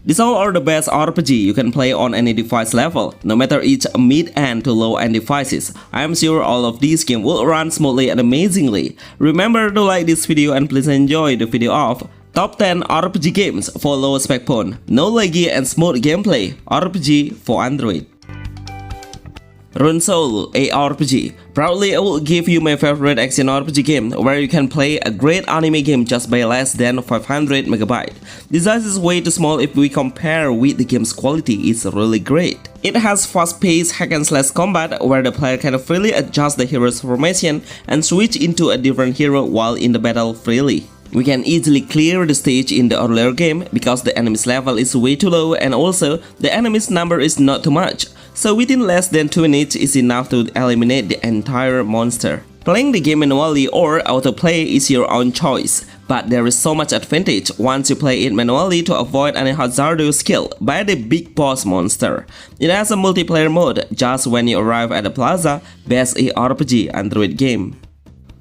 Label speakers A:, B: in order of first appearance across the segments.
A: These all are the best RPG you can play on any device level, no matter it's mid-end to low-end devices. I am sure all of these games will run smoothly and amazingly. Remember to like this video and please enjoy the video of Top 10 RPG games for low spec phone, no laggy and smooth gameplay, RPG for Android. Rune Soul ARPG. Proudly I will give you my favorite action RPG game where you can play a great anime game just by less than 500 MB. This size is way too small if we compare with the game's quality. It's really great. It has fast-paced hack-and-slash combat where the player can freely adjust the hero's formation and switch into a different hero while in the battle freely. We can easily clear the stage in the earlier game because the enemy's level is way too low and also the enemy's number is not too much. So within less than 2 minutes is enough to eliminate the entire monster. Playing the game manually or autoplay is your own choice, but there is so much advantage once you play it manually to avoid any hazardous kill by the big boss monster. It has a multiplayer mode just when you arrive at the plaza, best RPG Android game.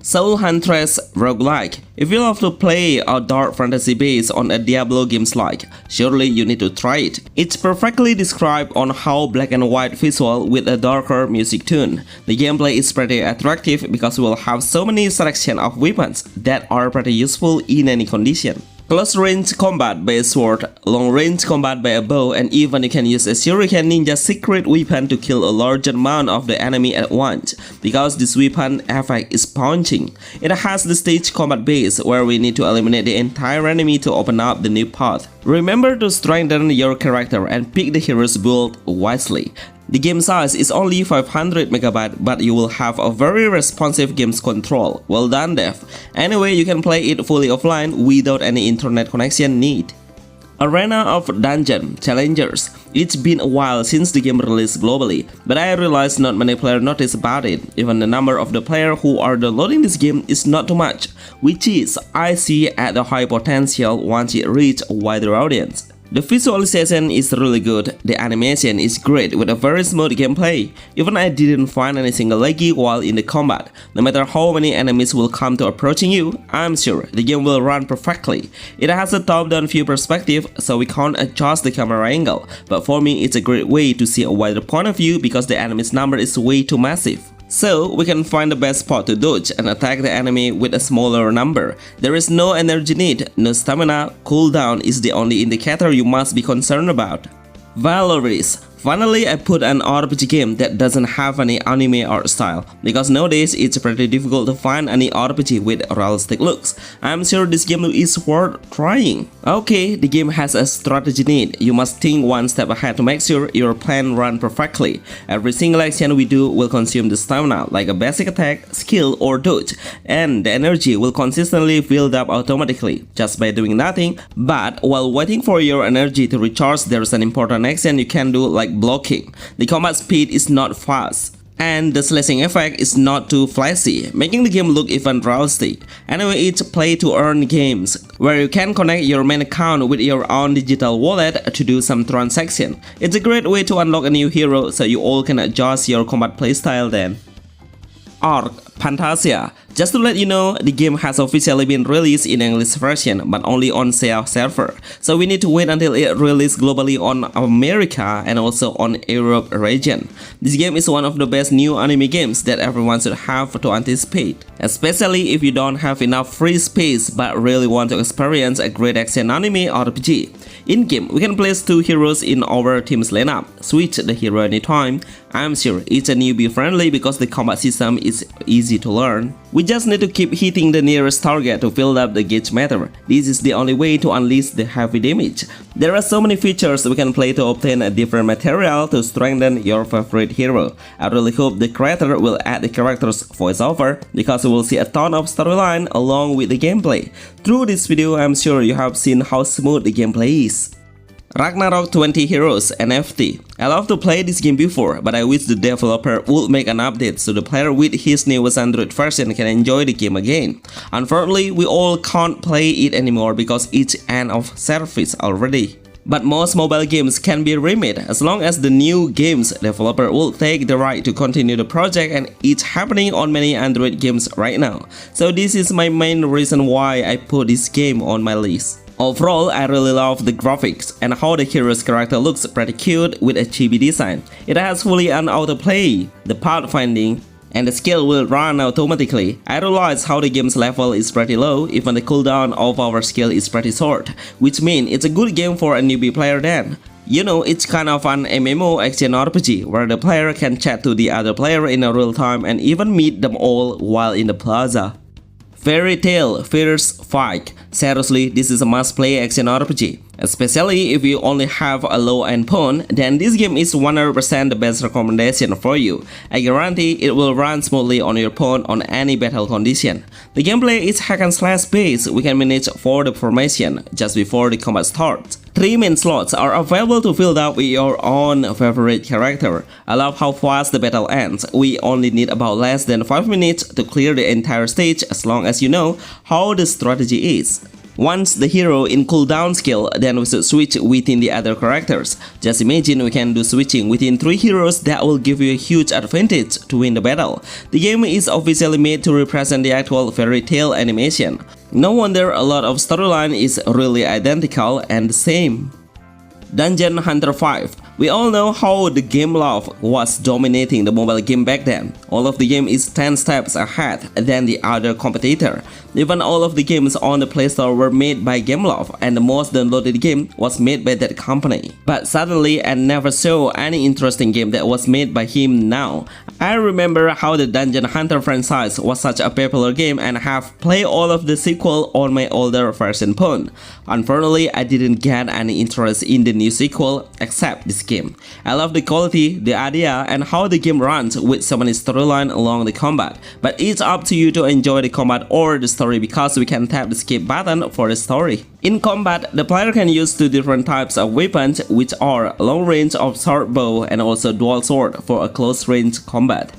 A: Soul Huntress Roguelike. If you love to play a dark fantasy based on a Diablo games like, surely you need to try it. It's perfectly described on how black and white visual with a darker music tune. The gameplay is pretty attractive because you will have so many selection of weapons that are pretty useful in any condition. Close range combat by a sword, long range combat by a bow, and even you can use a shuriken ninja secret weapon to kill a large amount of the enemy at once, because this weapon effect is punching. It has the stage combat base where we need to eliminate the entire enemy to open up the new path. Remember to strengthen your character and pick the hero's build wisely. The game size is only 500 MB, but you will have a very responsive games control. Well done, Dev. Anyway, you can play it fully offline without any internet connection need. Arena of Dungeon Challengers. It's been a while since the game released globally, but I realized not many players notice about it. Even the number of the players who are downloading this game is not too much, which is I see at the high potential once it reaches a wider audience. The visualization is really good, the animation is great with a very smooth gameplay. Even I didn't find any single laggy while in the combat. No matter how many enemies will come to approaching you, I'm sure the game will run perfectly. It has a top-down view perspective, so we can't adjust the camera angle, but for me it's a great way to see a wider point of view because the enemy's number is way too massive. So we can find the best spot to dodge and attack the enemy with a smaller number. There is no energy need, no stamina, cooldown is the only indicator you must be concerned about. Valoris. Finally, I put an RPG game that doesn't have any anime art style, because nowadays it's pretty difficult to find any RPG with realistic looks. I'm sure this game is worth trying. Okay, the game has a strategy need. You must think one step ahead to make sure your plan runs perfectly. Every single action we do will consume the stamina, like a basic attack, skill or dodge, and the energy will consistently build up automatically, just by doing nothing. But while waiting for your energy to recharge, there's an important action you can do like blocking. The combat speed is not fast, and the slashing effect is not too flashy, making the game look even realistic. Anyway, it's play to earn games, where you can connect your main account with your own digital wallet to do some transaction. It's a great way to unlock a new hero, so you all can adjust your combat playstyle then. Arc Fantasia. Just to let you know, the game has officially been released in English version, but only on SEA server. So we need to wait until it releases globally on America and also on Europe region. This game is one of the best new anime games that everyone should have to anticipate, especially if you don't have enough free space but really want to experience a great action anime RPG. In game, we can place 2 heroes in our team's lineup, switch the hero anytime. I'm sure it's a newbie friendly because the combat system is easy to learn. We just need to keep hitting the nearest target to fill up the gauge meter. This is the only way to unleash the heavy damage. There are so many features we can play to obtain a different material to strengthen your favorite hero. I really hope the creator will add the character's voiceover because we will see a ton of storyline along with the gameplay. Through this video, I'm sure you have seen how smooth the gameplay is. Ragnarok 20 Heroes NFT. I love to play this game before, but I wish the developer would make an update so the player with his newest Android version can enjoy the game again. Unfortunately, we all can't play it anymore because it's end of service already. But most mobile games can be remade as long as the new game's developer will take the right to continue the project, and it's happening on many Android games right now. So this is my main reason why I put this game on my list. Overall, I really love the graphics and how the hero's character looks pretty cute with a chibi design. It has fully on autoplay, the pathfinding, and the skill will run automatically. I realize how the game's level is pretty low, even the cooldown of our skill is pretty short, which means it's a good game for a newbie player then. You know, it's kind of an MMO action RPG where the player can chat to the other player in a real time and even meet them all while in the plaza. Fairy Tail First Fight. Seriously, this is a must-play action RPG. Especially if you only have a low-end phone, then this game is 100% the best recommendation for you. I guarantee it will run smoothly on your phone on any battle condition. The gameplay is hack and slash based. We can manage for the formation just before the combat starts. 3 main slots are available to fill up with your own favorite character. I love how fast the battle ends. We only need about less than 5 minutes to clear the entire stage as long as you know how the strategy is. Once the hero in cooldown skill, then we should switch within the other characters. Just imagine we can do switching within 3 heroes. That will give you a huge advantage to win the battle. The game is officially made to represent the actual fairy tale animation. No wonder a lot of storyline is really identical and the same. Dungeon Hunter 5. We all know how the game love was dominating the mobile game back then. All of the game is 10 steps ahead than the other competitor. Even all of the games on the Play Store were made by GameLove, and the most downloaded game was made by that company. But suddenly I never saw any interesting game that was made by him now. I remember how the Dungeon Hunter franchise was such a popular game and have played all of the sequel on my older version phone. Unfortunately, I didn't get any interest in the new sequel except this game. I love the quality, the idea, and how the game runs with so many storyline along the combat. But it's up to you to enjoy the combat or the story because we can tap the skip button for the story. In combat, the player can use 2 different types of weapons, which are long range of short bow and also dual sword for a close range combat.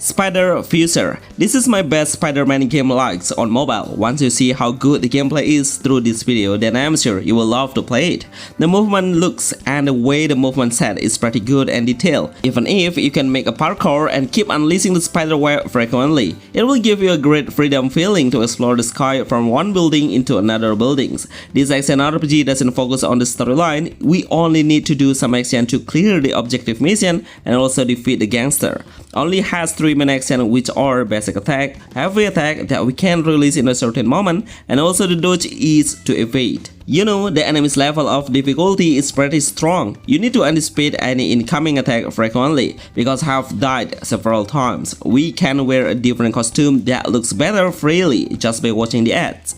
A: Spider Fuser. This is my best Spider-Man game likes on mobile. Once you see how good the gameplay is through this video, then I'm sure you will love to play it. The movement looks and the way the movement set is pretty good and detailed. Even if you can make a parkour and keep unleashing the spider web frequently, it will give you a great freedom feeling to explore the sky from one building into another buildings. This action RPG doesn't focus on the storyline. We only need to do some action to clear the objective mission and also defeat the gangster. Only has 3 main action, which are basic attack, heavy attack that we can release in a certain moment, and also the dodge is to evade. You know, the enemy's level of difficulty is pretty strong. You need to anticipate any incoming attack frequently because I have died several times. We can wear a different costume that looks better freely just by watching the ads.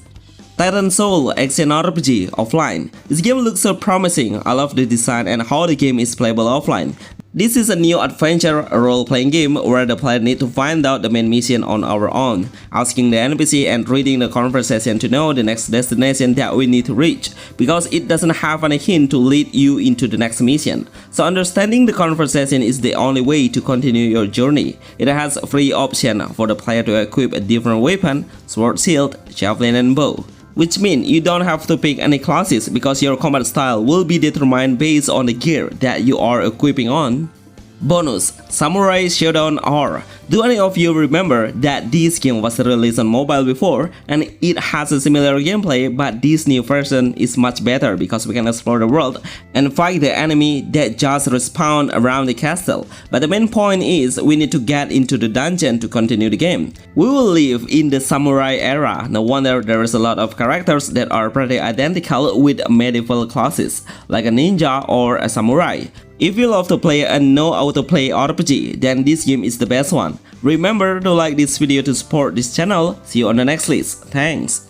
A: Titan Soul Action RPG Offline. This game looks so promising. I love the design and how the game is playable offline. This is a new adventure role-playing game where the player needs to find out the main mission on our own, asking the NPC and reading the conversation to know the next destination that we need to reach, because it doesn't have any hint to lead you into the next mission. So understanding the conversation is the only way to continue your journey. It has a free option for the player to equip a different weapon, sword, shield, javelin and bow. Which means you don't have to pick any classes because your combat style will be determined based on the gear that you are equipping on. Bonus: Samurai Shodown R. Do any of you remember that this game was released on mobile before and it has a similar gameplay, but this new version is much better because we can explore the world and fight the enemy that just respawn around the castle. But the main point is we need to get into the dungeon to continue the game. We will live in the samurai era. No wonder there is a lot of characters that are pretty identical with medieval classes like a ninja or a samurai. If you love to play a no autoplay RPG, then this game is the best one. Remember to like this video to support this channel. See you on the next list. Thanks.